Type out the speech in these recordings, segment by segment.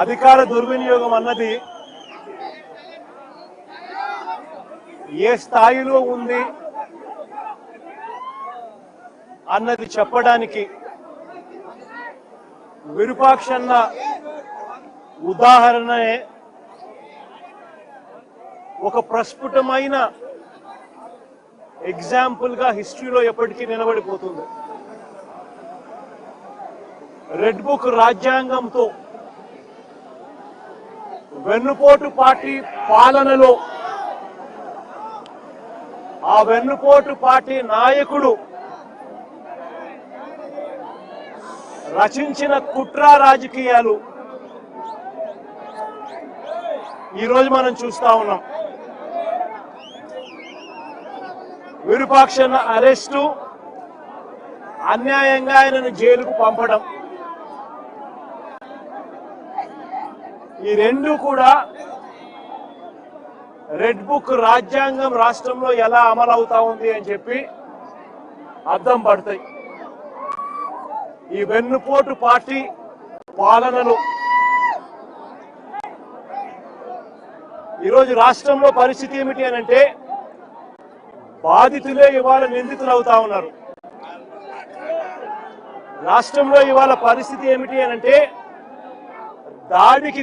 అధికార దుర్వినియోగం అన్నది ఏ స్థాయిలో ఉంది అన్నది చెప్పడానికి విరూపాక్షన్న ఉదాహరణే ఒక ప్రస్ఫుటమైన ఎగ్జాంపుల్ గా హిస్టరీలో ఎప్పటికీ నిలబడిపోతుంది. రెడ్ బుక్ రాజ్యాంగంతో వెన్నుపోటు పార్టీ పాలనలో ఆ వెన్నుపోటు పార్టీ నాయకుడు రచించిన కుట్ర రాజకీయాలు ఈరోజు మనం చూస్తా ఉన్నాం. విరూపాక్షన్న అరెస్టు, అన్యాయంగా ఆయనను జైలుకు పంపడం, ఈ రెండు కూడా రెడ్ బుక్ రాజ్యాంగం రాష్ట్రంలో ఎలా అమలవుతా ఉంది అని చెప్పి అర్థం పడతాయి. ఈ వెన్నుపోటు పార్టీ పాలనలో ఈరోజు రాష్ట్రంలో పరిస్థితి ఏమిటి అని అంటే బాధితులే ఇవాళ నిందితులు అవుతా ఉన్నారు. రాష్ట్రంలో ఇవాళ పరిస్థితి ఏమిటి అని అంటే దాడికి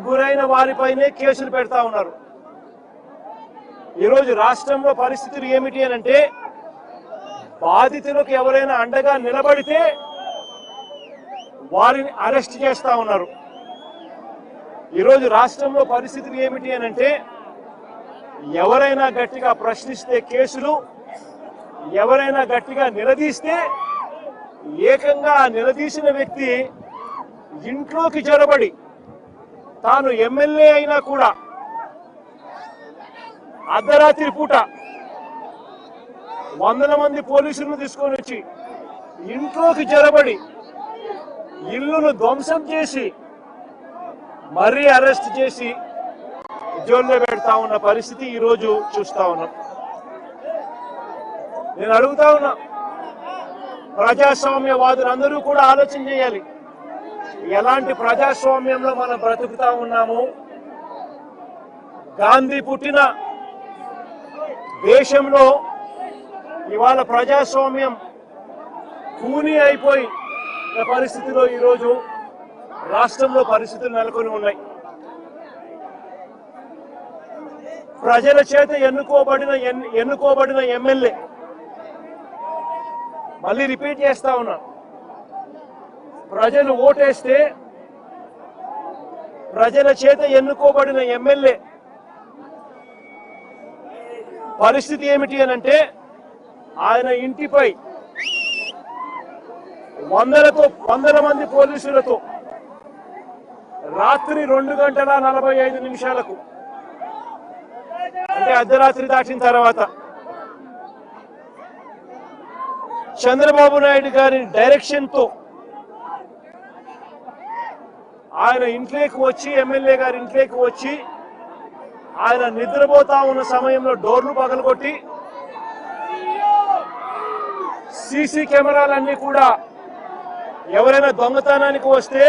గురైన వారిపైనే కేసులు పెడతా ఉన్నారు. ఈరోజు రాష్ట్రంలో పరిస్థితులు ఏమిటి అని అంటే బాధితులకు ఎవరైనా అండగా నిలబడితే వారిని అరెస్ట్ చేస్తా ఉన్నారు. ఈరోజు రాష్ట్రంలో పరిస్థితులు ఏమిటి అని అంటే ఎవరైనా గట్టిగా ప్రశ్నిస్తే కేసులు, ఎవరైనా గట్టిగా నిలదీస్తే ఏకంగా నిలదీసిన వ్యక్తి ఇంట్లోకి జొరబడి తాను ఎమ్మెల్యే అయినా కూడా అర్ధరాత్రి పూట వందల మంది పోలీసులను తీసుకొని వచ్చి ఇంట్లోకి జొరబడి ఇల్లును ధ్వంసం చేసి మరీ అరెస్ట్ చేసి జైల్లో పెడతా ఉన్న పరిస్థితి ఈరోజు చూస్తా ఉన్నాం. నేను అడుగుతా ఉన్నా, ప్రజాస్వామ్యవాదులందరూ కూడా ఆలోచన చేయాలి. ఎలాంటి ప్రజాస్వామ్యంలో మనం బ్రతుకుతా ఉన్నాము? గాంధీ పుట్టిన దేశంలో ఇవాళ ప్రజాస్వామ్యం కూని అయిపోయి పరిస్థితిలో ఈరోజు రాష్ట్రంలో పరిస్థితులు నెలకొని ఉన్నాయి. ప్రజల చేత ఎన్నుకోబడిన ఎమ్మెల్యే, మళ్ళీ రిపీట్ చేస్తా ఉన్నా, ప్రజలు ఓటేస్తే ప్రజల చేత ఎన్నుకోబడిన ఎమ్మెల్యే పరిస్థితి ఏమిటి అనంటే ఆయన ఇంటిపై వందల మంది పోలీసులతో రాత్రి 2:45 అంటే అర్ధరాత్రి దాటిన తర్వాత చంద్రబాబు నాయుడు గారి డైరెక్షన్ తో ఆయన ఇంట్లోకి వచ్చి, ఎమ్మెల్యే గారి ఇంట్లోకి వచ్చి ఆయన నిద్రపోతా ఉన్న సమయంలో డోర్లు పగలగొట్టి సీసీ కెమెరాలన్నీ కూడా ఎవరైనా దొంగతనానికి వస్తే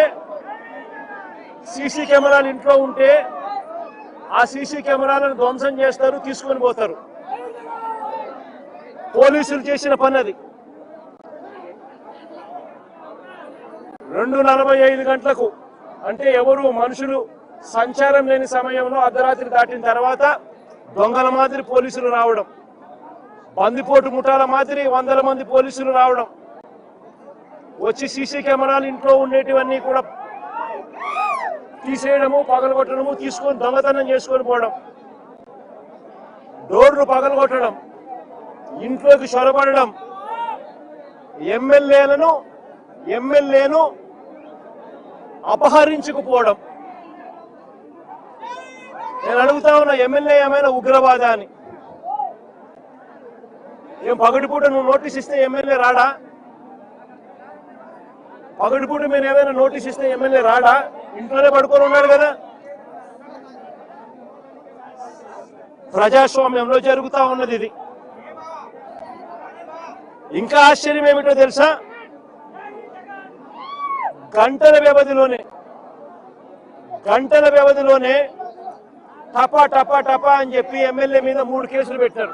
సీసీ కెమెరాలు ఇంట్లో ఉంటే ఆ సీసీ కెమెరాలను ధ్వంసం చేస్తారు, తీసుకొని పోతారు. పోలీసులు చేసిన పని అది. 2:45 అంటే ఎవరు మనుషులు సంచారం లేని సమయంలో అర్ధరాత్రి దాటిన తర్వాత దొంగల మాదిరి పోలీసులు రావడం, బందిపోటు ముఠాల మాదిరి వందల మంది పోలీసులు రావడం, వచ్చి సీసీ కెమెరాలు ఇంట్లో ఉండేటివన్నీ కూడా తీసేయడము, పగలగొట్టడము, తీసుకొని దొంగతనం చేసుకొని పోవడం, డోర్లు పగలగొట్టడం, ఇంట్లోకి చొరబడడం, ఎమ్మెల్యేను అపహరించుకుపోవడం. నేను అడుగుతా ఉన్నా, ఎమ్మెల్యే ఏమైనా ఉగ్రవాదా అని? ఏం పగటిపూట నువ్వు నోటీస్ ఇస్తే ఎమ్మెల్యే రాడా? పగటిపూట మీరు ఏమైనా నోటీస్ ఇస్తే ఎమ్మెల్యే రాడా? ఇంట్లోనే పడుకొని ఉన్నాడు కదా. ప్రజాస్వామ్యంలో జరుగుతా ఉన్నది ఇది. ఇంకా ఆశ్చర్యం ఏమిటో తెలుసా, గంటల వ్యవధిలోనే టపా టపా టపా అని చెప్పి ఎమ్మెల్యే మీద 3 కేసులు పెట్టారు.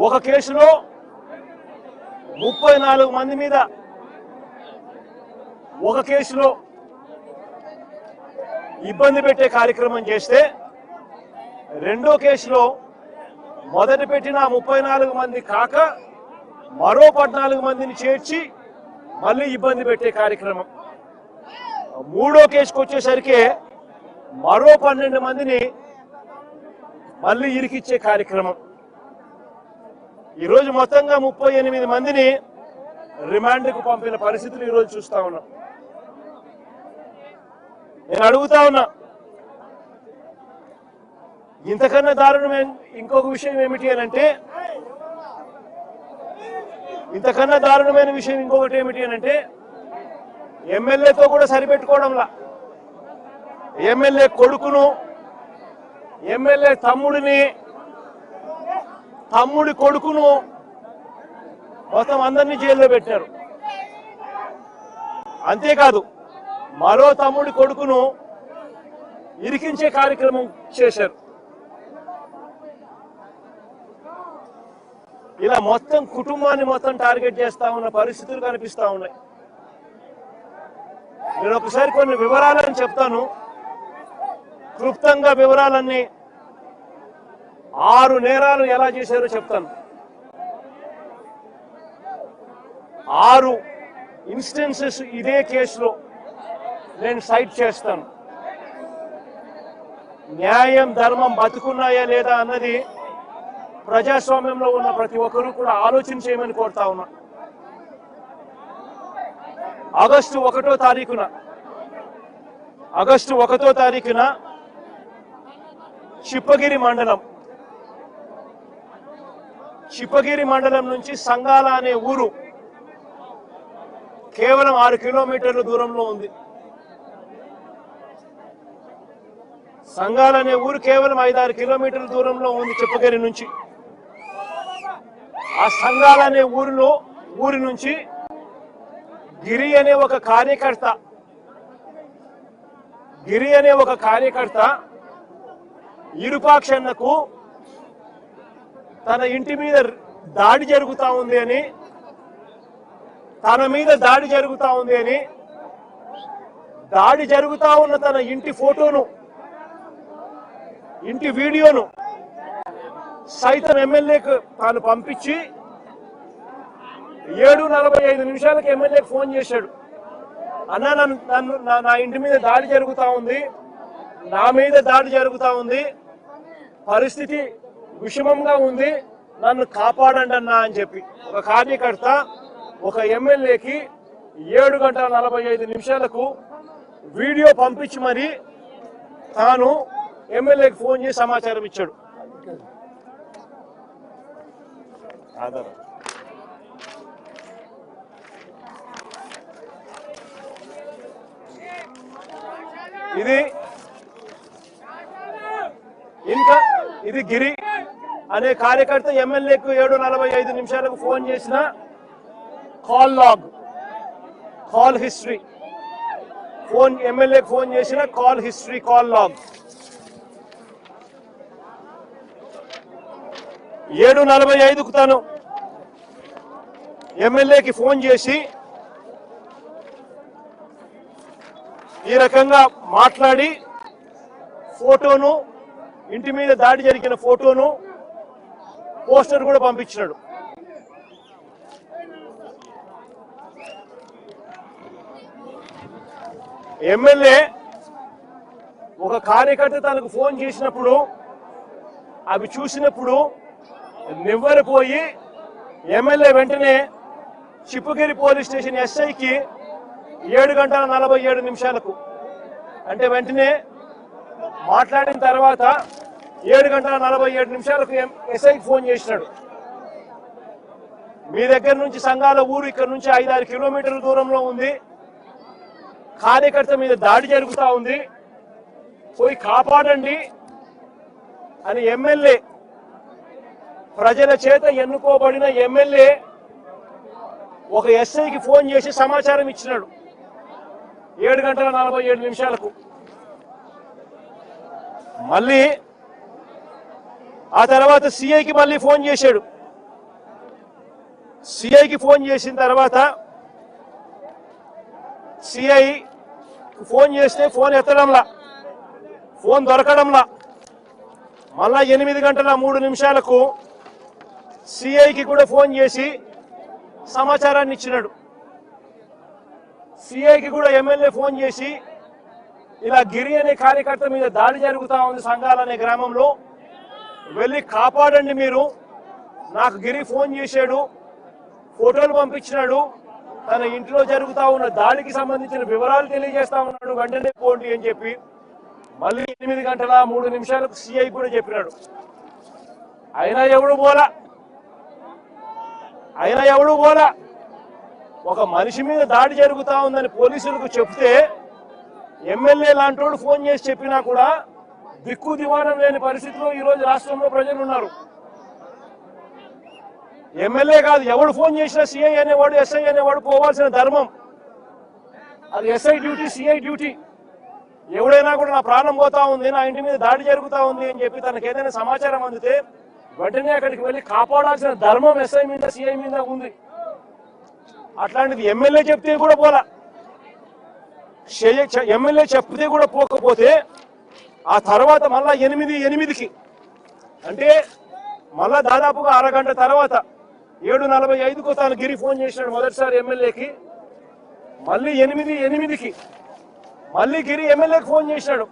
ఒక కేసులో 34 మంది మీద, ఒక కేసులో ఇబ్బంది పెట్టే కార్యక్రమం చేస్తే, రెండో కేసులో మొదటి పెట్టిన 34 మంది కాక మరో 14 మందిని చేర్చి మళ్ళీ ఇబ్బంది పెట్టే కార్యక్రమం. మూడో కేసుకు వచ్చేసరికి మరో 12 మందిని మళ్ళీ ఇరికిచ్చే కార్యక్రమం. ఈరోజు మొత్తంగా 38 మందిని రిమాండ్కు పంపిన పరిస్థితులు ఈరోజు చూస్తా ఉన్నాం. నేను అడుగుతా ఉన్నా, ఇంతకన్నా దారుణమైన ఇంకొక విషయం ఏమిటి అనంటే, ఇంతకన్నా దారుణమైన విషయం ఇంకొకటి ఏమిటి అనంటే, ఎమ్మెల్యేతో కూడా సరిపెట్టుకోవడంలా ఎమ్మెల్యే కొడుకును, ఎమ్మెల్యే తమ్ముడి కొడుకును మొత్తం అందరినీ జైల్లో పెట్టారు. అంతేకాదు మరో తమ్ముడి కొడుకును ఇరికించే కార్యక్రమం చేశారు. ఇలా మొత్తం కుటుంబాన్ని మొత్తం టార్గెట్ చేస్తా ఉన్న పరిస్థితులు కనిపిస్తా ఉన్నాయి. నేను ఒకసారి కొన్ని వివరాలను చెప్తాను, క్లుప్తంగా వివరాలన్నీ. 6 నేరాలు ఎలా చేశారో చెప్తాను. 6 ఇన్స్టెన్సెస్ ఇదే కేసులో నేను సైట్ చేస్తాను. న్యాయం ధర్మం బతుకున్నాయా లేదా అన్నది ప్రజాస్వామ్యంలో ఉన్న ప్రతి ఒక్కరూ కూడా ఆలోచన చేయమని కోరుతా ఉన్నా. ఆగస్టు 1వ తారీఖున చిప్పగిరి మండలం నుంచి సంగాల అనే ఊరు కేవలం 6 కిలోమీటర్ల దూరంలో ఉంది. సంగాల అనే ఊరు కేవలం 5-6 కిలోమీటర్ల దూరంలో ఉంది చిప్పగిరి నుంచి. ఆ సంగాల అనే ఊరి నుంచి గిరి అనే ఒక కార్యకర్త ఇరుపాక్షన్నకు తన ఇంటి మీద దాడి జరుగుతా ఉంది అని, దాడి జరుగుతా ఉన్న తన ఇంటి ఫోటోను, ఇంటి వీడియోను సైతం ఎమ్మెల్యేకు తాను పంపించి 7:45 ఎమ్మెల్యేకి ఫోన్ చేశాడు. అన్నా, నా ఇంటి మీద దాడి జరుగుతా ఉంది, నా మీద దాడి జరుగుతా ఉంది, పరిస్థితి విషమంగా ఉంది, నన్ను కాపాడండి అన్నా అని చెప్పి ఒక కార్యకర్త ఒక ఎమ్మెల్యేకి 7:45 వీడియో పంపించి మరి తాను ఎమ్మెల్యేకి ఫోన్ చేసి సమాచారం ఇచ్చాడు. ఇది గిరి అనే కార్యకర్త ఎమ్మెల్యేకు 7:45 ఫోన్ చేసిన కాల్ హిస్టరీ, ఎమ్మెల్యేకి ఫోన్ చేసిన కాల్ లాగ్. 7:45 తను ఎమ్మెల్యేకి ఫోన్ చేసి ఈ రకంగా మాట్లాడి ఫోటోను, ఇంటి మీద దాడి జరిగిన ఫోటోను, పోస్టర్ కూడా పంపించాడు. ఎమ్మెల్యే ఒక కార్యకర్త తనకు ఫోన్ చేసినప్పుడు అవి చూసినప్పుడు నివ్వెరపోయి ఎమ్మెల్యే వెంటనే చిప్పగిరి పోలీస్ స్టేషన్ ఎస్ఐకి 7:47 అంటే వెంటనే మాట్లాడిన తర్వాత 7:47 ఎస్ఐకి ఫోన్ చేసినాడు. మీ దగ్గర నుంచి సంగాల ఊరు ఇక్కడ నుంచి 5-6 కిలోమీటర్ల దూరంలో ఉంది, కార్యకర్త మీద దాడి జరుగుతూ ఉంది, పోయి కాపాడండి అని ఎమ్మెల్యే ప్రజల చేత ఎన్నుకోబడిన ఎమ్మెల్యే ఒక ఎస్ఐకి ఫోన్ చేసి సమాచారం ఇచ్చినాడు 7:47 మళ్ళీ ఆ తర్వాత సిఐకి మళ్ళీ ఫోన్ చేశాడు. సిఐకి ఫోన్ చేసిన తర్వాత సిఐ ఫోన్ చేస్తే ఫోన్ ఎత్తడంలా, ఫోన్ దొరకడంలా. మళ్ళా 8:03 సిఐకి కూడా ఫోన్ చేసి సమాచారాన్ని ఇచ్చినాడు. సిఐకి కూడా ఎమ్మెల్యే ఫోన్ చేసి ఇలా గిరి అనే కార్యకర్త మీద దాడి జరుగుతా ఉంది సంఘాలనే గ్రామంలో, వెళ్ళి కాపాడండి మీరు, నాకు గిరి ఫోన్ చేశాడు, ఫోటోలు పంపించినాడు, తన ఇంట్లో జరుగుతా ఉన్న దాడికి సంబంధించిన వివరాలు తెలియజేస్తా ఉన్నాడు, వెంటనే పోండి అని చెప్పి మళ్ళీ 8:03 సిఐ కూడా చెప్పినాడు. అయినా ఎవడు పోలా. ఒక మనిషి మీద దాడి జరుగుతా ఉందని పోలీసులకు చెప్తే ఎమ్మెల్యే లాంటోడు ఫోన్ చేసి చెప్పినా కూడా దిక్కు దివాణం లేని పరిస్థితిలో ఈరోజు రాష్ట్రంలో ప్రజలు ఉన్నారు. ఎమ్మెల్యే కాదు, ఎవడు ఫోన్ చేసినా సిఐ అనేవాడు ఎస్ఐ అనేవాడు పోవాల్సిన ధర్మం. అది ఎస్ఐ డ్యూటీ, సిఐ డ్యూటీ. ఎవడైనా కూడా నా ప్రాణం పోతా ఉంది, నా ఇంటి మీద దాడి జరుగుతా ఉంది అని చెప్పి తనకు ఏదైనా సమాచారం అందితే వెంటనే అక్కడికి వెళ్ళి కాపాడాల్సిన ధర్మం ఎస్ఐ మీద సిఐ మీద ఉంది. అట్లాంటిది ఎమ్మెల్యే చెప్తే కూడా పోలా. ఎమ్మెల్యే చెప్తే కూడా పోకపోతే ఆ తర్వాత మళ్ళా 8:08 అంటే మళ్ళా దాదాపుగా అరగంట తర్వాత 7:45 తాను గిరి ఫోన్ చేసినాడు మొదటిసారి ఎమ్మెల్యేకి. మళ్ళీ 8:08 మళ్ళీ గిరి ఎమ్మెల్యేకి ఫోన్ చేసినాడు.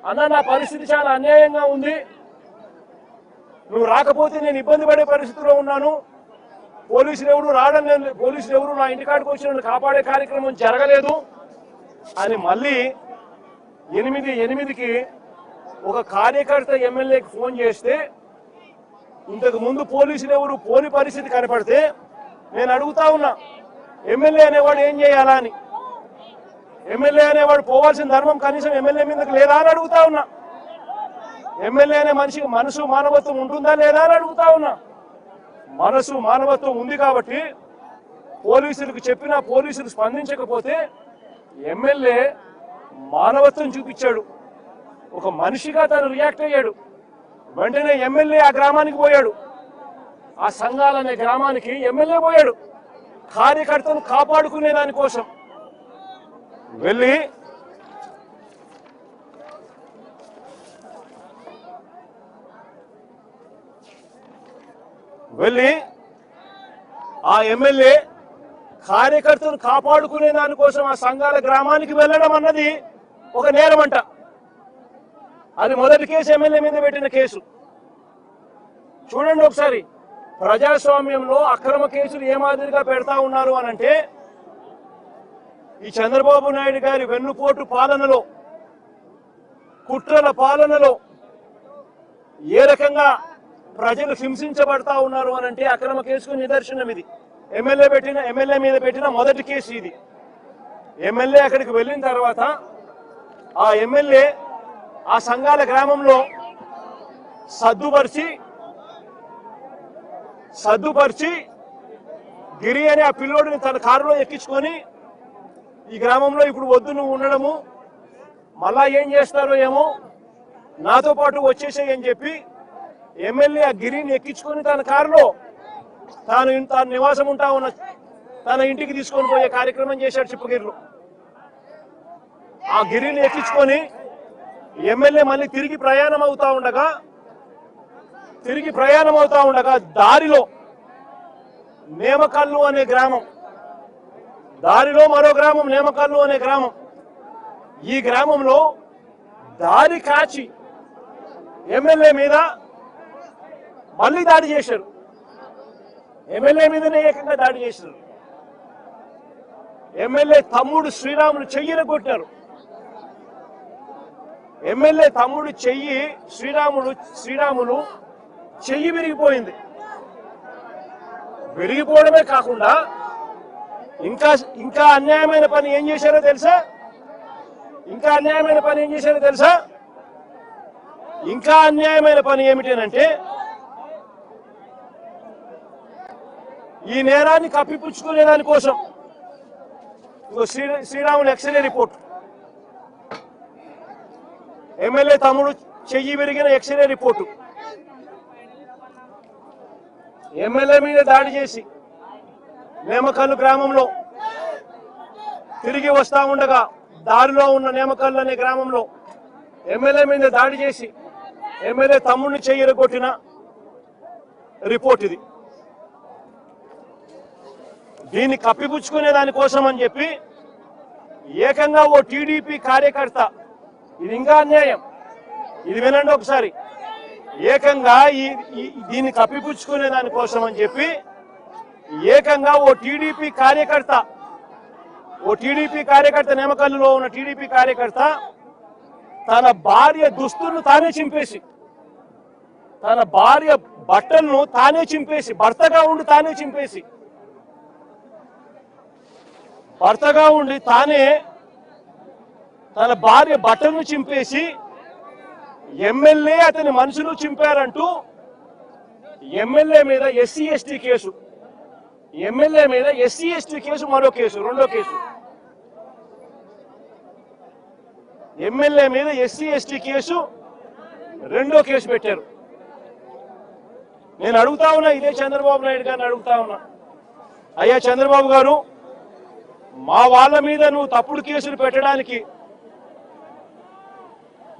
అన్న నా పరిస్థితి చాలా అన్యాయంగా ఉంది, నువ్వు రాకపోతే నేను ఇబ్బంది పడే పరిస్థితిలో ఉన్నాను, పోలీసులు ఎవరు నా ఇంటికాడికి వచ్చి నన్ను కాపాడే కార్యక్రమం జరగలేదు అని మళ్ళీ 8:08 ఒక కార్యకర్త ఎమ్మెల్యేకి ఫోన్ చేస్తే ఇంతకు ముందు పోలీసులు ఎవరు పోని పరిస్థితి కనపడితే నేను అడుగుతా ఉన్నా, ఎమ్మెల్యే అనేవాడు ఏం చేయాలా అని. ఎమ్మెల్యే అనేవాడు పోవాల్సిన ధర్మం కనీసం ఎమ్మెల్యే మీదకి లేదా అని అడుగుతా ఉన్నా. ఎమ్మెల్యే అనే మనిషికి మనసు మానవత్వం ఉంటుందా లేదా అని అడుగుతా ఉన్నా. మనసు మానవత్వం ఉంది కాబట్టి పోలీసులకు చెప్పినా పోలీసులు స్పందించకపోతే ఎమ్మెల్యే మానవత్వం చూపించాడు, ఒక మనిషిగా తను రియాక్ట్ అయ్యాడు. వెంటనే ఎమ్మెల్యే ఆ గ్రామానికి పోయాడు, ఆ సంఘాలనే గ్రామానికి ఎమ్మెల్యే పోయాడు కార్యకర్తను కాపాడుకునే దానికోసం. వెళ్ళి ఆ ఎమ్మెల్యే కార్యకర్తను కాపాడుకునే దానికోసం ఆ సంఘాల గ్రామానికి వెళ్ళడం అన్నది ఒక నేరమంట. అది మొదటి కేసు ఎమ్మెల్యే మీద పెట్టిన కేసు. చూడండి ఒకసారి, ప్రజాస్వామ్యంలో అక్రమ కేసులు ఏ మాదిరిగా పెడతా ఉన్నారు అనంటే, ఈ చంద్రబాబు నాయుడు గారి వెన్నుపోటు పాలనలో, కుట్రల పాలనలో ఏ రకంగా ప్రజలు హింసించబడతా ఉన్నారు అనంటే అక్రమ కేసుకు నిదర్శనం ఇది. ఎమ్మెల్యే మీద పెట్టిన మొదటి కేసు ఇది. ఎమ్మెల్యే అక్కడికి వెళ్ళిన తర్వాత ఆ ఎమ్మెల్యే ఆ సంఘాల గ్రామంలో సద్దుపరిచి గిరి అనే ఆ పిల్లోడిని తన కారులో ఎక్కించుకొని ఈ గ్రామంలో ఇప్పుడు వద్దు నువ్వు ఉండడము, మళ్ళా ఏం చేస్తారో ఏమో, నాతో పాటు వచ్చేసేయి అని చెప్పి ఎమ్మెల్యే ఆ గిరిని ఎక్కించుకొని తన కారులో తాను నివాసం ఉంటా ఉన్న తన ఇంటికి తీసుకొని పోయే కార్యక్రమం చేశాడు చిప్పగిరిలో. ఆ గిరిని ఎక్కించుకొని ఎమ్మెల్యే మళ్ళీ తిరిగి ప్రయాణం అవుతా ఉండగా దారిలో నేమకల్లు అనే గ్రామం, దారిలో మరో గ్రామం నేమకల్లు అనే గ్రామం. ఈ గ్రామంలో దారి కాచి ఎమ్మెల్యే మీద మళ్ళీ దాడి చేశారు. ఎమ్మెల్యే మీదనే ఏకంగా దాడి చేశారు. ఎమ్మెల్యే తమ్ముడు శ్రీరాములు చెయ్యిని కొట్టారు. ఎమ్మెల్యే తమ్ముడు శ్రీరాములు చెయ్యి విరిగిపోయింది. విరిగిపోవడమే కాకుండా ఇంకా అన్యాయమైన పని ఏం చేశారో తెలుసా? ఇంకా అన్యాయమైన పని ఏమిటంటే ఈ నేరాన్ని కప్పిపుచ్చుకునే దానికోసం శ్రీరాములు ఎక్స్రే రిపోర్ట్, ఎమ్మెల్యే తమ్ముడు చెయ్యి విరిగిన ఎక్స్రే రిపోర్టు, ఎమ్మెల్యే మీద దాడి చేసి నేమకల్లు గ్రామంలో తిరిగి వస్తా ఉండగా దారిలో ఉన్న నేమకల్లు అనే గ్రామంలో ఎమ్మెల్యే మీద దాడి చేసి ఎమ్మెల్యే తమ్ముడిని చెయ్యరగొట్టిన రిపోర్ట్ ఇది. దీన్ని కప్పిపుచ్చుకునే దానికోసం అని చెప్పి ఏకంగా ఓ టీడీపీ కార్యకర్త, ఇది ఇంకా అన్యాయం, ఇది వినండి ఒకసారి, ఏకంగా దీన్ని కప్పిపుచ్చుకునే దానికోసం అని చెప్పి ఏకంగా ఓ టీడీపీ కార్యకర్త నేమకల్లులో ఉన్న టీడీపీ కార్యకర్త తన భార్య దుస్తులను తానే చింపేసి, తన భార్య బట్టలను తానే చింపేసి, భర్తగా ఉండి తానే చింపేసి, భర్తగా ఉండి తానే తన భార్య బట్టలను చింపేసి ఎమ్మెల్యే అతని మనుషులు చింపారంటూ ఎమ్మెల్యే మీద ఎస్సీ ఎస్టీ కేసు, ఎమ్మెల్యే మీద ఎస్సీ ఎస్టీ కేసు, మరో కేసు, రెండో కేసు, ఎమ్మెల్యే మీద ఎస్సీ ఎస్టీ కేసు, రెండో కేసు పెట్టారు. నేను అడుగుతా ఉన్నా, ఇదే చంద్రబాబు నాయుడు గారిని అడుగుతా ఉన్నా, అయ్యా చంద్రబాబు గారు, మా వాళ్ళ మీద నువ్వు తప్పుడు కేసులు పెట్టడానికి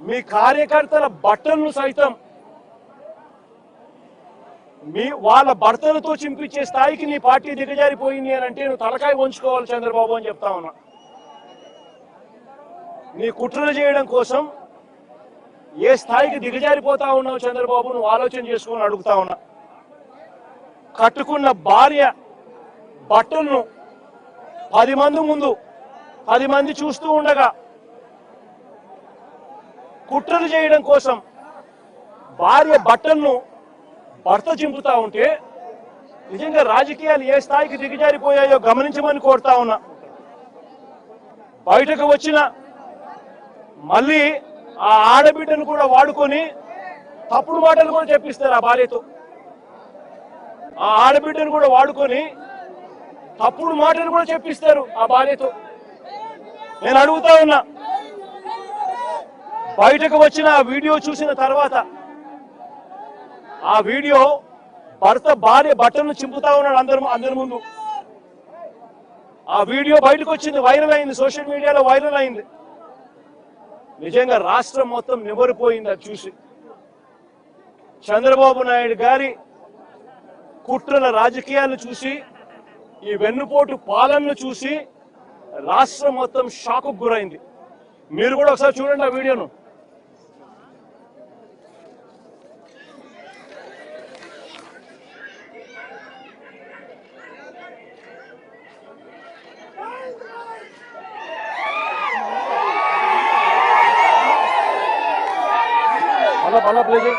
మీ కార్యకర్తల బట్టలను సైతం వాళ్ళ భర్తలతో చింపించే స్థాయికి నీ పార్టీ దిగజారిపోయింది అని అంటే నువ్వు తలకాయ వంచుకోవాలి చంద్రబాబు అని చెప్తా ఉన్నా. నీ కుట్రలు చేయడం కోసం ఏ స్థాయికి దిగజారిపోతా ఉన్నావు చంద్రబాబు, నువ్వు ఆలోచన చేసుకొని అడుగుతా ఉన్నా. కట్టుకున్న భార్య బట్టలను 10 మంది ముందు 10 మంది చూస్తూ ఉండగా కుట్రలు చేయడం కోసం భార్య బట్టలను భర్త చింపుతా ఉంటే నిజంగా రాజకీయాలు ఏ స్థాయికి దిగజారిపోయాయో గమనించమని కోరుతా ఉన్నా. బయటకు వచ్చిన మళ్ళీ ఆ ఆడబిడ్డను కూడా వాడుకొని తప్పుడు మాటలు కూడా చెప్పిస్తారు ఆ భార్యతో, ఆ ఆడబిడ్డను కూడా వాడుకొని తప్పుడు మాటలు కూడా చెప్పిస్తారు ఆ భార్యతో. నేను అడుగుతా ఉన్నా, బయటకు వచ్చిన ఆ వీడియో చూసిన తర్వాత, ఆ వీడియో భర్త భార్య బట్టలను చింపుతా ఉన్నాడు అందరి ముందు, ఆ వీడియో బయటకు వచ్చింది, వైరల్ అయింది, సోషల్ మీడియాలో వైరల్ అయింది. నిజంగా రాష్ట్రం మొత్తం నివ్వరిపోయింది అది చూసి. చంద్రబాబు నాయుడు గారి కుట్రల రాజకీయాలను చూసి, ఈ వెన్నుపోటు పాలనను చూసి రాష్ట్రం మొత్తం షాకు గురైంది. మీరు కూడా ఒకసారి చూడండి ఆ వీడియోను. మళ్ళా ప్లే చేయి.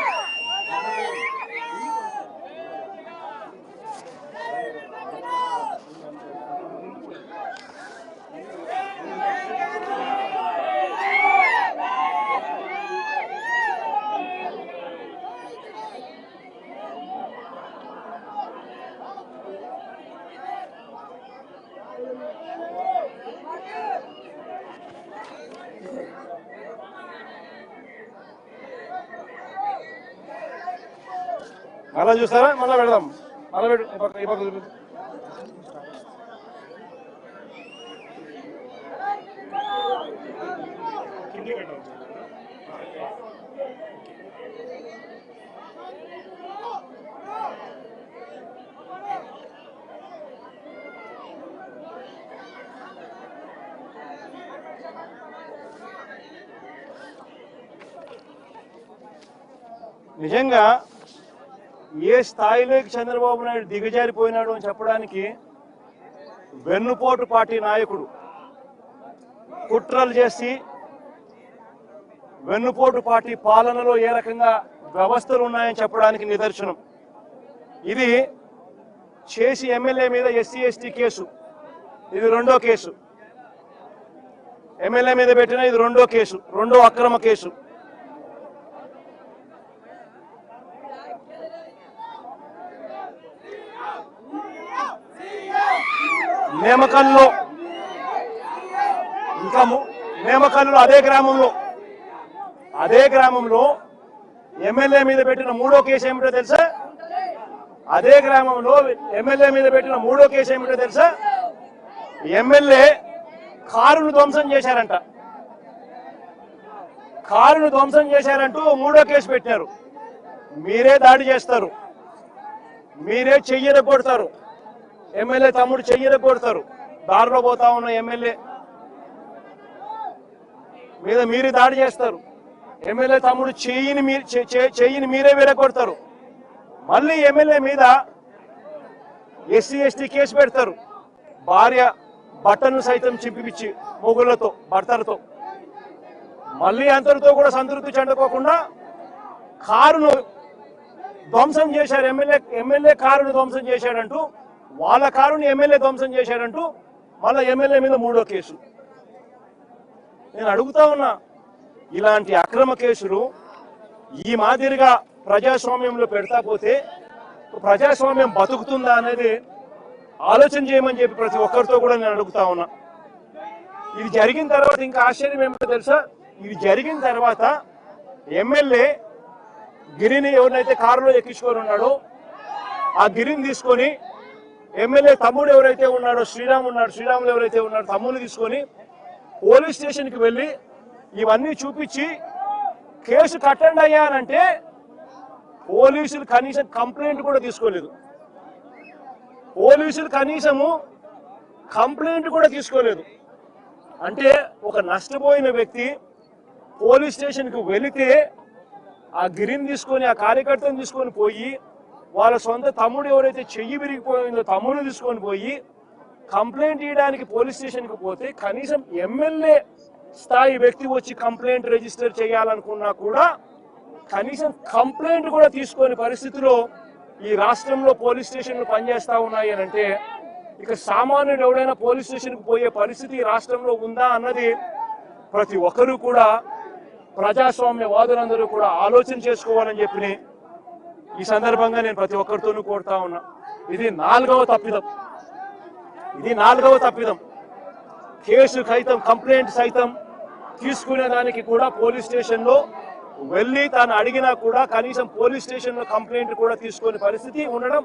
మళ్ళా చూస్తారా? మళ్ళా పెడదాం, మళ్ళా పెట్టు. ఈ పక్క నిజంగా ఏ స్థాయిలోకి చంద్రబాబు నాయుడు దిగజారిపోయినాడు అని చెప్పడానికి వెన్నుపోటు పార్టీ నాయకుడు కుట్రలు చేసి వెన్నుపోటు పార్టీ పాలనలో ఏ రకంగా వ్యవస్థలు ఉన్నాయని చెప్పడానికి నిదర్శనం. ఇది చేసి ఎమ్మెల్యే మీద ఎస్సీ ఎస్టీ కేసు, ఇది రెండో కేసు, ఎమ్మెల్యే మీద పెట్టిన ఇది రెండో కేసు, రెండో అక్రమ కేసు. నేమకల్లో ఇంకా నేమకల్లో అదే గ్రామంలో ఎమ్మెల్యే మీద పెట్టిన మూడో కేసు ఏమిటో తెలుసా? అదే గ్రామంలో ఎమ్మెల్యే మీద పెట్టిన మూడో కేసు ఏమిటో తెలుసా? ఎమ్మెల్యే కారును ధ్వంసం చేశారంట. కారును ధ్వంసం చేశారంటూ మూడో కేసు పెట్టారు. మీరే దాడి చేస్తారు, మీరే చెయ్యర కొడతారు, ఎమ్మెల్యే తమ్ముడు చెయ్యర కొడతారు. దారిలో పోతా ఉన్న ఎమ్మెల్యే మీద మీరే దాడి చేస్తారు. ఎమ్మెల్యే తమ్ముడు చెయ్యిని మీరే విరగొడతారు. మళ్ళీ ఎమ్మెల్యే మీద ఎస్సీ ఎస్టీ కేసు పెడతారు. భార్య బట్టను సైతం చింపిపిచ్చి మొగుళ్లతో భర్తలతో. మళ్ళీ అంతటితో కూడా సంతృప్తి చెందుకోకుండా కారును ధ్వంసం చేశారు. ఎమ్మెల్యే కారును ధ్వంసం చేశాడంటూ, వాళ్ళ కారుని ఎమ్మెల్యే ధ్వంసం చేశాడంటూ మళ్ళీ ఎమ్మెల్యే మీద మూడో కేసు. నేను అడుగుతా ఉన్నా, ఇలాంటి అక్రమ కేసులు ఈ మాదిరిగా ప్రజాస్వామ్యంలో పెడతా పోతే ప్రజాస్వామ్యం బతుకుతుందా అనేది ఆలోచన చేయమని చెప్పి ప్రతి ఒక్కరితో కూడా నేను అడుగుతా ఉన్నా. ఇది జరిగిన తర్వాత ఇంకా ఆశ్చర్యం ఏమిటో తెలుసా? ఇది జరిగిన తర్వాత ఎమ్మెల్యే గిరిని ఎవరినైతే కారులో ఎక్కించుకొని ఉన్నాడో ఆ గిరిని తీసుకొని ఎమ్మెల్యే తమ్ముడు ఎవరైతే ఉన్నాడో శ్రీరాములు ఎవరైతే ఉన్నాడో తమ్ముడు తీసుకొని పోలీస్ స్టేషన్కి వెళ్ళి ఇవన్నీ చూపించి కేసు కట్టండి అయ్యా అంటే పోలీసులు కనీసం కంప్లైంట్ కూడా తీసుకోలేదు. పోలీసులు కనీసము కంప్లైంట్ కూడా తీసుకోలేదు. అంటే ఒక నష్టపోయిన వ్యక్తి పోలీస్ స్టేషన్కి వెళితే ఆ గిరిని తీసుకొని ఆ కార్యకర్తను తీసుకొని పోయి వాళ్ళ సొంత తమ్ముడు ఎవరైతే చెయ్యి విరిగిపోయిందో తమ్ముడు తీసుకొని పోయి కంప్లైంట్ ఇవ్వడానికి పోలీస్ స్టేషన్కి పోతే కనీసం ఎమ్మెల్యే స్థాయి వ్యక్తి వచ్చి కంప్లైంట్ రిజిస్టర్ చేయాలనుకున్నా కూడా కనీసం కంప్లైంట్ కూడా తీసుకునే పరిస్థితిలో ఈ రాష్ట్రంలో పోలీస్ స్టేషన్లు పనిచేస్తా ఉన్నాయి అని అంటే ఇక సామాన్యుడు ఎవడైనా పోలీస్ స్టేషన్కి పోయే పరిస్థితి ఈ రాష్ట్రంలో ఉందా అన్నది ప్రతి ఒక్కరూ కూడా ప్రజాస్వామ్యవాదులందరూ కూడా ఆలోచన చేసుకోవాలని చెప్పి ఈ సందర్భంగా నేను ప్రతి ఒక్కరితోనూ కోరుతా ఉన్నా. ఇది నాలుగవ తప్పిదం. కేసు సైతం కంప్లైంట్ సైతం తీసుకునే దానికి కూడా పోలీస్ స్టేషన్లో వెళ్ళి తాను అడిగినా కూడా కనీసం పోలీస్ స్టేషన్లో కంప్లైంట్ కూడా తీసుకునే పరిస్థితి ఉండడం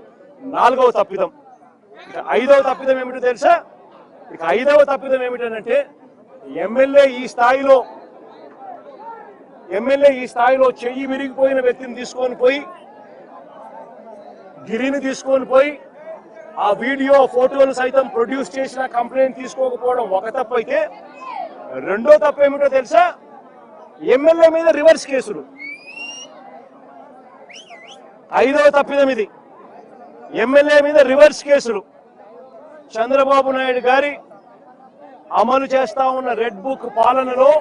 నాలుగవ తప్పిదం. ఇక ఐదవ తప్పిదం ఏమిటో తెలుసా? ఇక ఐదవ తప్పిదం ఏమిటంటే ఎమ్మెల్యే ఈ స్థాయిలో చెయ్యి విరిగిపోయిన వ్యక్తిని తీసుకొని పోయి గిరిని తీసుకొని పోయి ఆ వీడియో ఫోటోలు సైతం ప్రొడ్యూస్ చేసిన కంప్లైంట్ తీసుకోకపోవడం ఒక తప్పు అయితే, రెండో తప్పు ఏమిటో తెలుసా? ఎమ్మెల్యే మీద రివర్స్ కేసులు. ఐదవ తప్పిదం ఇది, ఎమ్మెల్యే మీద రివర్స్ కేసులు. చంద్రబాబు నాయుడు గారి అమలు చేస్తా ఉన్న రెడ్ బుక్ పాలనలో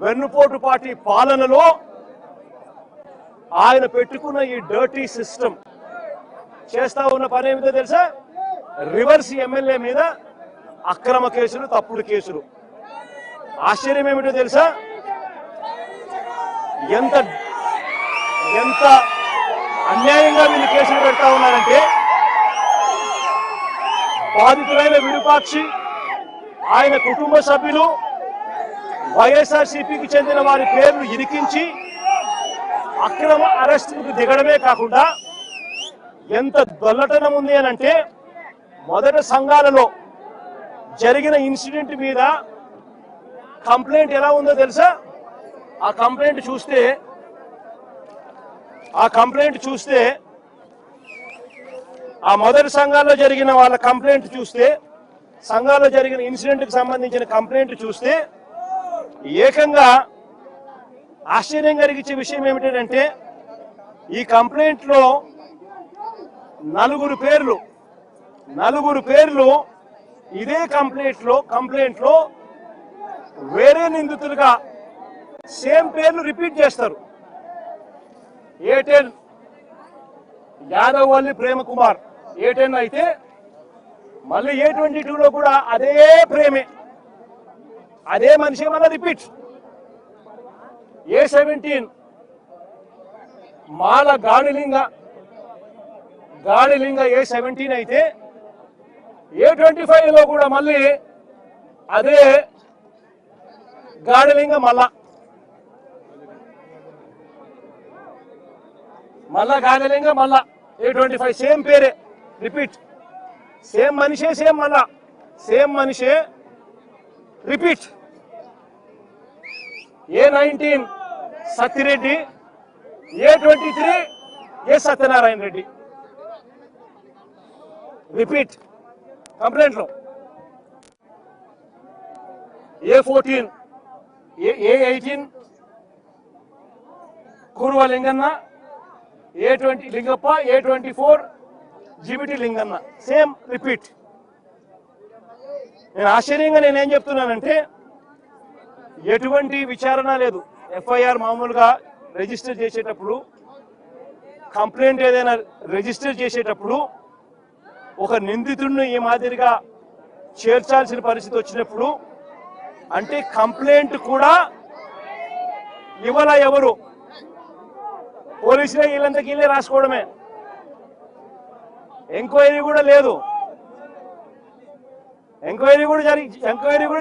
వెన్నుపోటు పార్టీ పాలనలో ఆయన పెట్టుకున్న ఈ డర్టీ సిస్టమ్ చేస్తా ఉన్న పని ఏమిటో తెలుసా? రివర్స్ ఎమ్మెల్యే మీద అక్రమ కేసులు, తప్పుడు కేసులు. ఆశ్చర్యం ఏమిటో తెలుసా? ఎంత అన్యాయంగా వీళ్ళు కేసులు పెడతా ఉన్నారంటే బాధితులైన విరూపాక్షి, ఆయన కుటుంబ సభ్యులు, వైఎస్ఆర్సీపీకి చెందిన వారి పేర్లు ఇరికించి అక్రమ అరెస్టుకు దిగడమే కాకుండా ఎంత దొల్లటనం ఉంది అని అంటే, మొదట సంఘాలలో జరిగిన ఇన్సిడెంట్ మీద కంప్లైంట్ ఎలా ఉందో తెలుసా? ఆ కంప్లైంట్ చూస్తే ఆ మొదటి సంఘాల్లో జరిగిన వాళ్ళ కంప్లైంట్ చూస్తే, సంఘాల్లో జరిగిన ఇన్సిడెంట్కి సంబంధించిన కంప్లైంట్ చూస్తే ఏకంగా ఆశ్చర్యం కలిగించే విషయం ఏమిటంటే ఈ కంప్లైంట్లో నలుగురు పేర్లు ఇదే కంప్లైంట్లో వేరే నిందితులుగా సేమ్ పేర్లు రిపీట్ చేస్తారు. A10 యాదవల్లి ప్రేమకుమార్ A10 అయితే మళ్ళీ A22లో కూడా అదే ప్రేమే, అదే మనిషి మళ్ళీ రిపీట్. A17 మాల గాడిలింగ A17 అయితే A25లో కూడా మళ్ళీ అదే గాడిలింగ మళ్ళా గాడిలింగ మళ్ళా A25 సేమ్ పేరే రిపీట్, సేమ్ మనిషే, సేమ్ మనిషే repeat. A19 Sattireddy, A23 Satyanarayana Reddy repeat complaint లో. A14 A18 Kuruva Linganna, A20 Lingappa, A24 జిబిటి లింగన్న సేమ్ రిపీట్. నేను ఆశ్చర్యంగా నేనేం చెప్తున్నానంటే ఎటువంటి విచారణ లేదు. ఎఫ్ఐఆర్ మామూలుగా రిజిస్టర్ చేసేటప్పుడు, కంప్లైంట్ ఏదైనా రిజిస్టర్ చేసేటప్పుడు ఒక నిందితుడిని ఈ మాదిరిగా చేర్చాల్సిన పరిస్థితి వచ్చినప్పుడు అంటే కంప్లైంట్ కూడా ఇవాళ ఎవరు పోలీసులే వీళ్ళంతా వీళ్ళే రాసుకోవడమే, ఎంక్వైరీ కూడా లేదు, ఎంక్వైరీ కూడా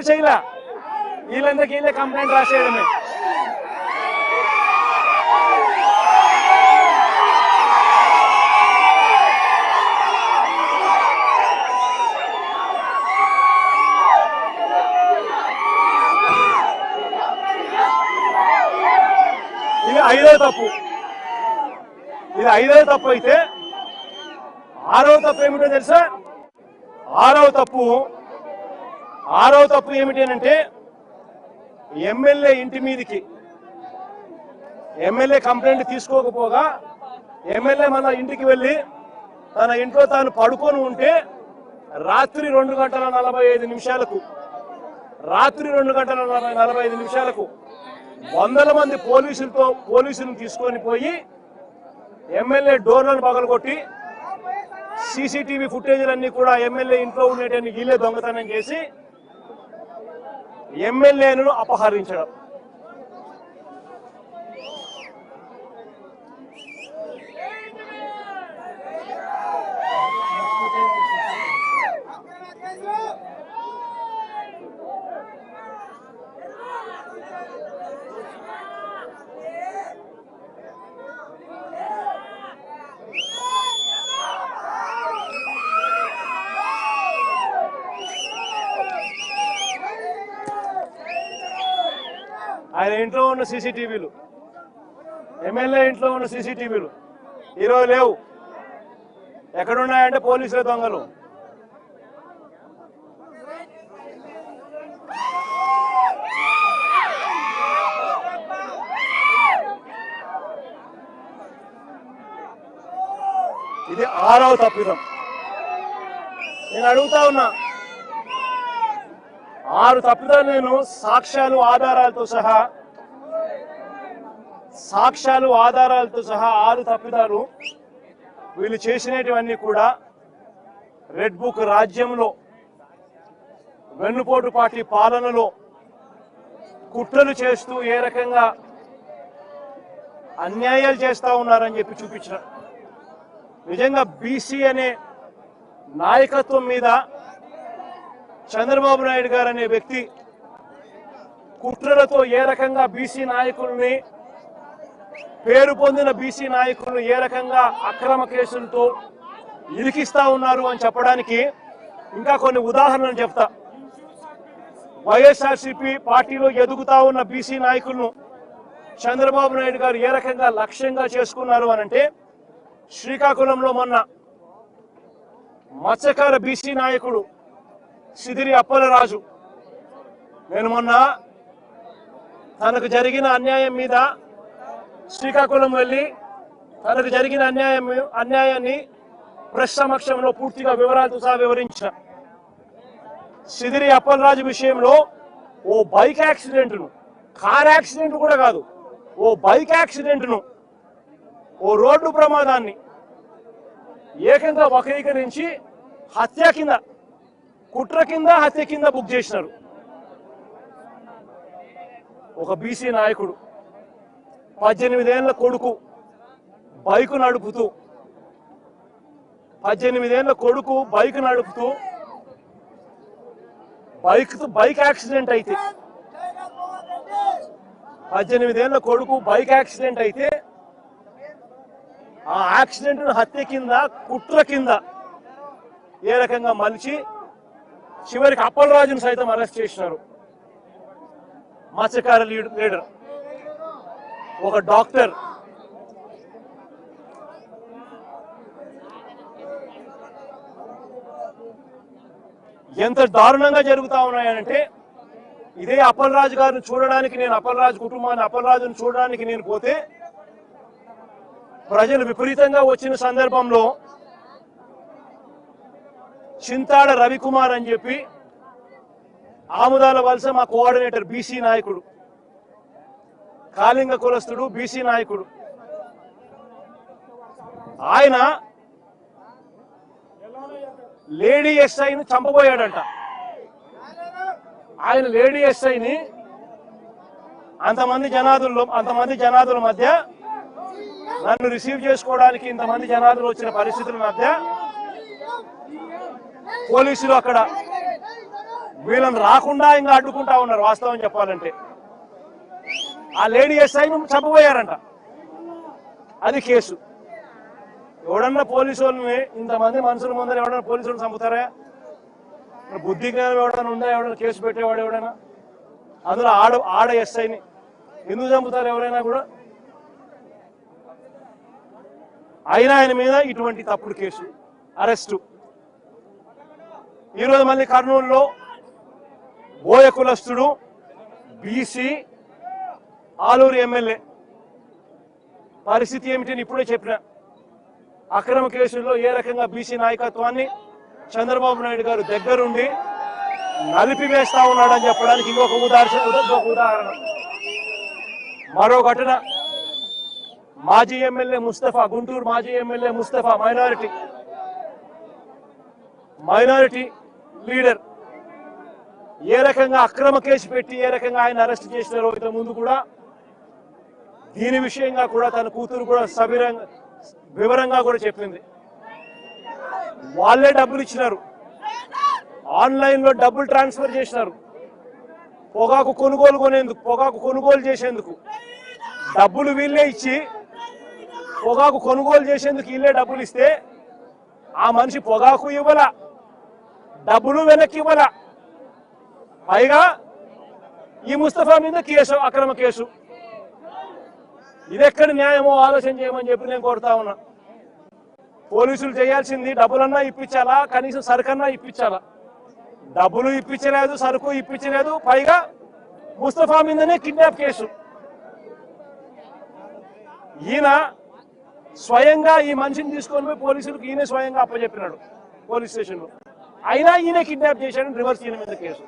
చేయలే, వీళ్ళంతా వీళ్ళే కంప్లైంట్ రాసేయడమే. ఇది ఐదో తప్పు అయితే ఆరవ తప్పు ఏమిటో తెలుసా? ఆరవ తప్పు ఏమిటి అంటే ఎమ్మెల్యే ఇంటి మీదకి ఎమ్మెల్యే కంప్లైంట్ తీసుకోకపోగా ఎమ్మెల్యే మన ఇంటికి వెళ్ళి తన ఇంట్లో తాను పడుకొని ఉంటే రాత్రి 2:45 వందల మంది పోలీసులను తీసుకొని పోయి ఎమ్మెల్యే డోర్లను పగలగొట్టి సీసీటీవీ ఫుటేజీలన్నీ కూడా ఎమ్మెల్యే ఇంట్లో ఉండేటన్ని వీళ్ళే దొంగతనం చేసి ఎమ్మెల్యేను అపహరించడం. ఆయన ఇంట్లో ఉన్న సీసీటీవీలు, ఎమ్మెల్యే ఇంట్లో ఉన్న సీసీటీవీలు ఈరోజు లేవు. ఎక్కడున్నాయంటే పోలీసుల దొంగలు. ఇది 6వ తప్పిదం. నేను అడుగుతా ఉన్నా, 6 తప్పిదాలు నేను సాక్ష్యాలు ఆధారాలతో సహా 6 తప్పిదాలు వీళ్ళు చేసినటువన్నీ కూడా రెడ్ బుక్ రాజ్యంలో వెన్నుపోటు పార్టీ పాలనలో కుట్రలు చేస్తూ ఏ రకంగా అన్యాయాలు చేస్తా ఉన్నారని చెప్పి చూపించిన. నిజంగా బీసీ అనే నాయకత్వం మీద చంద్రబాబు నాయుడు గారు అనే వ్యక్తి కుట్రలతో ఏ రకంగా బీసీ నాయకుల్ని, పేరు పొందిన బీసీ నాయకులను ఏ రకంగా అక్రమ కేసులతో ఇరికిస్తా ఉన్నారు అని చెప్పడానికి ఇంకా కొన్ని ఉదాహరణలు చెప్తా. వైఎస్ఆర్సీపీ పార్టీలో ఎదుగుతా ఉన్న బీసీ నాయకులను చంద్రబాబు నాయుడు గారు ఏ రకంగా లక్ష్యంగా చేసుకున్నారు అనంటే, శ్రీకాకుళంలో మొన్న మత్స్యకార బీసీ నాయకుడు సిదిరి అప్పలరాజు, నేను మొన్న తనకు జరిగిన అన్యాయం మీద శ్రీకాకుళం వెళ్ళి తనకు జరిగిన అన్యాయాన్ని ప్రెస్ సమక్షంలో పూర్తిగా వివరాలతో సహా వివరించిన. సిదిరి అప్పలరాజు విషయంలో ఓ బైక్ యాక్సిడెంట్ను, కార్ యాక్సిడెంట్ కూడా కాదు, ఓ బైక్ యాక్సిడెంట్ను, ఓ రోడ్డు ప్రమాదాన్ని ఏకంగా వక్రీకరించి హత్య కింద, కుట్ర కింద, హత్య కింద బుక్ చేసినారు. ఒక బీసీ నాయకుడు 18 ఏళ్ల కొడుకు బైకు నడుపుతూ 18 ఏళ్ల కొడుకు బైక్ నడుపుతూ బైక్ యాక్సిడెంట్ అయితే 18 ఏళ్ల కొడుకు బైక్ యాక్సిడెంట్ అయితే ఆ యాక్సిడెంట్ హత్య కింద కుట్ర కింద ఏ రకంగా మలిచి చివరికి అప్పలరాజును సైతం అరెస్ట్ చేసినారు. మత్స్యకార లీడర్ ఒక డాక్టర్ ఎంత దారుణంగా జరుగుతా ఉన్నాయంటే ఇదే అప్పలరాజు గారిని చూడడానికి నేను అప్పలరాజు కుటుంబాన్ని అప్పలరాజును చూడడానికి నేను పోతే ప్రజలు విపరీతంగా వచ్చిన సందర్భంలో చింతాడ రవికుమార్ అని చెప్పి ఆముదాల వలస మా కోఆర్డినేటర్ బీసీ నాయకుడు, కాళింగ కులస్తుడు, బీసీ నాయకుడు, ఆయన లేడీ ఎస్ఐని చంపబోయాడంట. ఆయన లేడీ ఎస్ఐని అంతమంది జనాదుల మధ్య నన్ను రిసీవ్ చేసుకోవడానికి ఇంతమంది జనాదులు వచ్చిన పరిస్థితుల మధ్య పోలీసులు అక్కడ వీళ్ళని రాకుండా ఇంకా అడ్డుకుంటా ఉన్నారు. వాస్తవం చెప్పాలంటే ఆ లేడీ ఎస్ఐని చంపబోయారంట. అది కేసు. ఎవడన్నా పోలీసు వాళ్ళని ఇంతమంది మనుషుల ముందర ఎవడన్నా పోలీసులను చంపుతారా? బుద్ధి జ్ఞానం ఎవడన్నా ఉందా? ఎవడన్నా కేసు పెట్టేవాడు ఎవడైనా? అందులో ఆడ ఎస్ఐని ఎందుకు చంపుతారు ఎవరైనా కూడా? అయినా ఆయన మీద ఇటువంటి తప్పుడు కేసు, అరెస్టు. ఈరోజు మళ్ళీ కర్నూలులో బోయ కులస్తుడు బీసీ ఆలూరు ఎమ్మెల్యే పరిస్థితి ఏమిటని ఇప్పుడే చెప్పిన. అక్రమ కేసుల్లో ఏ రకంగా బీసీ నాయకత్వాన్ని చంద్రబాబు నాయుడు గారు దగ్గరుండి నలిపివేస్తా ఉన్నాడని చెప్పడానికి ఇంకొక ఉదాహరణ. మరో ఘటన, మాజీ ఎమ్మెల్యే ముస్తఫా, గుంటూరు మాజీ ఎమ్మెల్యే ముస్తఫా, మైనారిటీ లీడర్, ఏ రకంగా అక్రమ కేసు పెట్టి ఏ రకంగా ఆయన అరెస్ట్ చేసినారో ఇంత ముందు కూడా దీని విషయంగా కూడా తన కూతురు కూడా వివరంగా కూడా చెప్పింది. వాళ్ళే డబ్బులు ఇచ్చినారు, ఆన్లైన్ లో డబ్బులు ట్రాన్స్ఫర్ చేసినారు. పొగాకు కొనుగోలు చేసేందుకు డబ్బులు వీళ్ళే ఇచ్చి పొగాకు కొనుగోలు చేసేందుకు వీళ్ళే డబ్బులు ఇస్తే ఆ మనిషి పొగాకు ఇవ్వాల, డబ్బులు వెనక్కి ఇవ్వాల. పైగా ఈ ముస్తఫా మీద కేసు, అక్రమ కేసు. ఇదెక్కడ న్యాయమో ఆలోచన చేయమని చెప్పి నేను కోరుతా ఉన్నా. పోలీసులు చేయాల్సింది డబ్బులన్నా ఇప్పించాలా, కనీసం సరుకన్నా ఇప్పించాలా. డబ్బులు ఇప్పించలేదు, సరుకు ఇప్పించలేదు, పైగా ముస్తఫా మీదనే కిడ్నాప్ కేసు. ఈయన స్వయంగా ఈ మనిషిని తీసుకొని పోయి పోలీసులకు ఈయన స్వయంగా అప్పచెప్పినాడు పోలీస్ స్టేషన్లో. అయినా ఈయన కిడ్నాప్ చేశాడని రివర్స్ ఈయన మీద కేసు.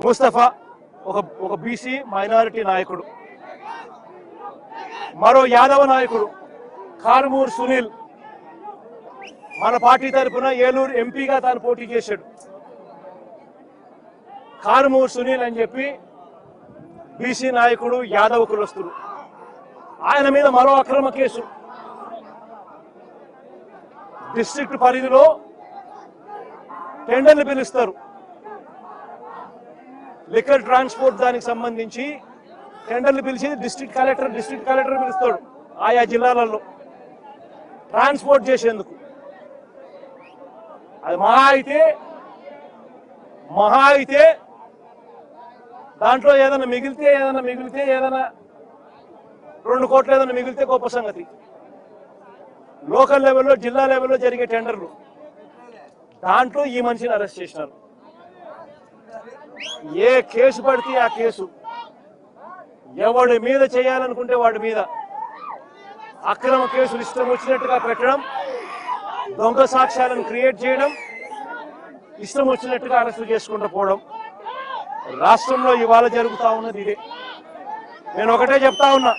ముస్తఫా ఒక బీసీ మైనారిటీ నాయకుడు. మరో యాదవ నాయకుడు కారుమూరు సునీల్ మన పార్టీ తరఫున ఏలూరు ఎంపీగా తాను పోటీ చేశాడు. కారుమూరు సునీల్ అని చెప్పి బీసీ నాయకుడు, యాదవ కులస్తుడు. ఆయన మీద మరో అక్రమ కేసు. డిస్ట్రిక్ట్ పరిధిలో టెండర్లు పిలుస్తారు, లిక్కర్ ట్రాన్స్పోర్ట్ దానికి సంబంధించి టెండర్లు పిలిచి డిస్ట్రిక్ట్ కలెక్టర్ పిలుస్తాడు ఆయా జిల్లాలలో ట్రాన్స్పోర్ట్ చేసేందుకు. అది మహా అయితే దాంట్లో ఏదైనా మిగిలితే ఏదైనా 2 కోట్లు ఏదైనా మిగిలితే గొప్ప సంగతి. లోకల్ లెవెల్లో, జిల్లా లెవెల్లో జరిగే టెండర్లు, దాంట్లో ఈ మనిషిని అరెస్ట్ చేసినారు. ఏ కేసు పడితే ఆ కేసు, ఎవడి మీద చేయాలనుకుంటే వాడి మీద అక్రమ కేసులు ఇష్టం వచ్చినట్టుగా పెట్టడం, దొంగ సాక్ష్యాలను క్రియేట్ చేయడం, ఇష్టం వచ్చినట్టుగా అరెస్టు చేసుకుంటూ పోవడం రాష్ట్రంలో ఇవాళ జరుగుతూ ఉన్నది ఇదే. నేను ఒకటే చెప్తా ఉన్నా,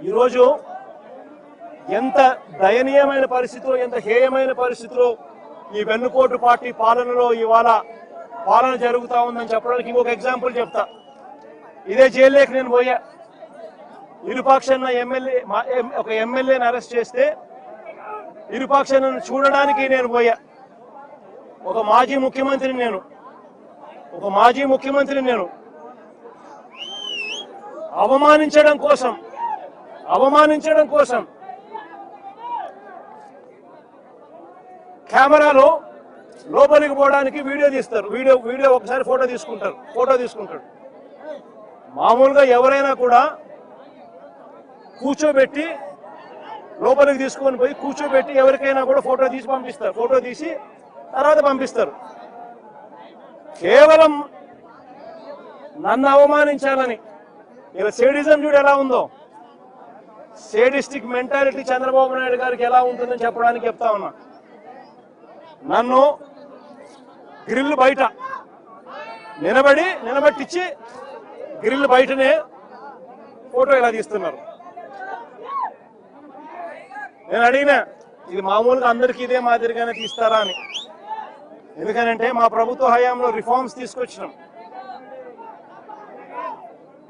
ఈరోజు ఎంత దయనీయమైన పరిస్థితిలో, ఎంత హేయమైన పరిస్థితిలో ఈ వెన్నుపోటు పార్టీ పాలనలో ఇవాళ పాలన జరుగుతూ ఉందని చెప్పడానికి ఇంకొక ఎగ్జాంపుల్ చెప్తా. ఇదే జైల్లోకి నేను పోయా. ఇరుపక్షాన ఒక ఎమ్మెల్యేని అరెస్ట్ చేస్తే ఇరుపక్షాలను చూడడానికి నేను పోయా. ఒక మాజీ ముఖ్యమంత్రిని నేను అవమానించడం కోసం కెమెరాలో లోపలికి పోవడానికి వీడియో తీస్తారు. వీడియో ఒకసారి ఫోటో తీసుకుంటాడు. మామూలుగా ఎవరైనా కూడా కూర్చోబెట్టి లోపలికి తీసుకొని పోయి కూర్చోబెట్టి ఎవరికైనా కూడా ఫోటో తీసి పంపిస్తారు. ఫోటో తీసి తర్వాత పంపిస్తారు. కేవలం నన్ను అవమానించాలని, ఇలా సేడిజం చూడు ఎలా ఉందో, సేడిస్టిక్ మెంటాలిటీ చంద్రబాబు నాయుడు గారికి ఎలా ఉంటుందని చెప్పడానికి చెప్తా ఉన్నా. నన్ను గ్రిల్ బయట నిలబెట్టించి గ్రిల్ బయటనే ఫోటో ఇలా తీస్తున్నారు. నేను అడిగినా, ఇది మామూలుగా అందరికీ ఇదే మాదిరిగానే తీస్తారా అని. ఎందుకనంటే మా ప్రభుత్వ హయాంలో రిఫార్మ్స్ తీసుకొచ్చినాం.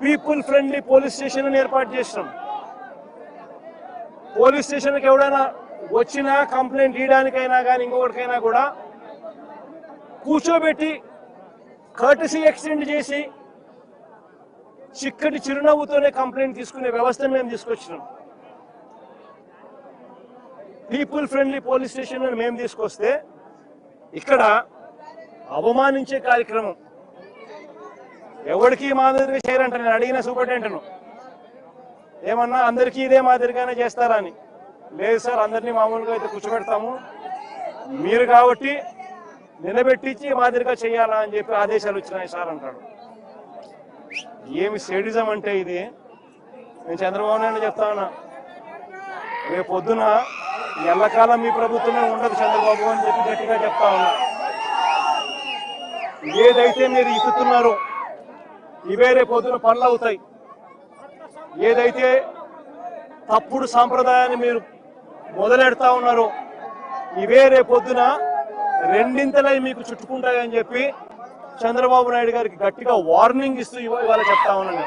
పీపుల్ ఫ్రెండ్లీ పోలీస్ స్టేషన్ ఏర్పాటు చేసినాం. పోలీస్ స్టేషన్కి ఎవడైనా వచ్చినా కంప్లైంట్ ఇవ్వడానికైనా కానీ ఇంకొకటికైనా కూడా కూర్చోబెట్టి కర్టసీ ఎక్స్టెండ్ చేసి చిక్కటి చిరునవ్వుతోనే కంప్లైంట్ తీసుకునే వ్యవస్థను మేము తీసుకొచ్చినాం. పీపుల్ ఫ్రెండ్లీ పోలీస్ స్టేషన్ మేము తీసుకొస్తే ఇక్కడ అవమానించే కార్యక్రమం ఎవరికి మాదిరిగా చేయరంట. నేను అడిగిన సూపరింటెండెంట్ను ఏమన్నా అందరికీ ఇదే మాదిరిగానే చేస్తారా అని. లేదు సార్, అందరినీ మామూలుగా అయితే కూర్చోబెడతాము, మీరు కాబట్టి నిలబెట్టించి మాదిరిగా చేయాలా అని చెప్పి ఆదేశాలు వచ్చినాయి సార్ అంటాడు. ఏమి సేడిజం అంటే ఇది? నేను చంద్రబాబు నాయుడు చెప్తా ఉన్నా, రేపు పొద్దున ఎల్లకాలం మీ ప్రభుత్వమే ఉండదు చంద్రబాబు అని చెప్పి గట్టిగా చెప్తా ఉన్నా. ఏదైతే మీరు ఇస్తున్నారో ఇవే రేపు పొద్దున పనులు అవుతాయి. ఏదైతే తప్పుడు సాంప్రదాయాన్ని మీరు మొదలెడతా ఉన్నారో ఇవే రేపొద్దున రెండింతలై మీకు చుట్టుకుంటాయని చెప్పి చంద్రబాబు నాయుడు గారికి గట్టిగా వార్నింగ్ ఇస్తూ ఇవాళ చెప్తా ఉన్నాను.